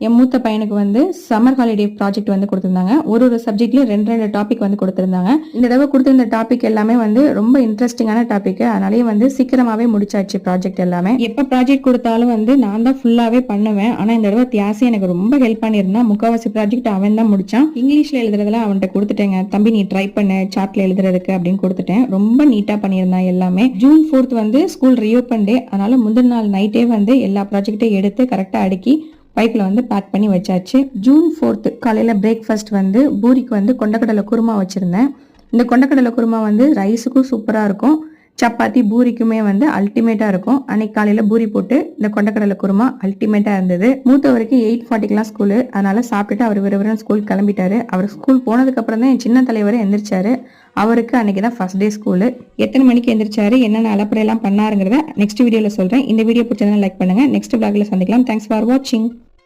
என் மூத்த பையனுக்கு வந்து சம்மர் ஹாலிடே ப்ராஜெக்ட் வந்து கொடுத்திருந்தாங்க. ஒரு சப்ஜெக்ட்லயும் ரெண்டு டாபிக் வந்து கொடுத்திருந்தாங்க. இந்த தடவை கொடுத்திருந்த டாபிக் எல்லாமே வந்து ரொம்ப இன்ட்ரெஸ்டிங்கான டாபிக். அதனாலேயே வந்து சீக்கிரமாவே முடிச்சாச்சு ப்ராஜெக்ட் எல்லாமே. எப்ப ப்ராஜெக்ட் கொடுத்தாலும் வந்து நான் தான் ஃபுல்லாவே பண்ணுவேன். ஆனா இந்த தடவை தியாசி எனக்கு ரொம்ப ஹெல்ப் பண்ணியிருந்தான். முக்காவாசி ப்ராஜெக்ட் அவன் தான் முடிச்சான். இங்கிலீஷ்ல எழுதுறதுல அவன்கிட்ட கொடுத்துட்டேங்க. தம்பி நீ ட்ரை பண்ணு சார்ட்ல எழுதுறதுக்கு அப்படின்னு கொடுத்துட்டேன். ரொம்ப நீட்டா பண்ணியிருந்தான் எல்லாமே. ஜூன் 4th வந்து ஸ்கூல் ரீஓபன் டே. அதனால முந்தின நாள் நைட்டே வந்து எல்லா ப்ராஜெக்டையும் எடுத்து கரெக்டா அடுக்கி பைக்ல வந்து பேக் பண்ணி வச்சாச்சு. ஜூன் 4th காலையில பிரேக்ஃபாஸ்ட் வந்து பூரிக்கு வந்து கொண்டக்கடலை குருமா வச்சிருந்தேன். இந்த கொண்டக்கடலை குருமா வந்து ரைஸுக்கும் சூப்பரா இருக்கும், சப்பாத்தி பூரிக்குமே வந்து அல்டிமேட்டா இருக்கும். அன்னைக்கு காலையில பூரி போட்டு இந்த கொண்டக்கடலை குருமா அல்டிமேட்டா இருந்தது. மூத்தவருக்கு 8:40 ஸ்கூலு. அதனால சாப்பிட்டுட்டு அவர் விறுவிறுன்னு ஸ்கூல் கிளம்பிட்டாரு. அவர் ஸ்கூல் போனதுக்கு அப்புறம் தான் என் சின்ன தலைவர் எந்திரிச்சாரு. அவருக்கு அன்னைக்கு தான் ஃபர்ஸ்ட் டே ஸ்கூலு. எத்தனை மணிக்கு எந்திரிச்சாரு, என்னென்ன அலப்பறையெல்லாம் பண்ணாருங்கிறத நெக்ஸ்ட் வீடியோல சொல்றேன். இந்த வீடியோ பிடிச்சதுன்னா லைக் பண்ணுங்க. நெக்ஸ்ட் vlogல சந்திக்கலாம். தேங்க்ஸ் ஃபார் வாட்சிங்.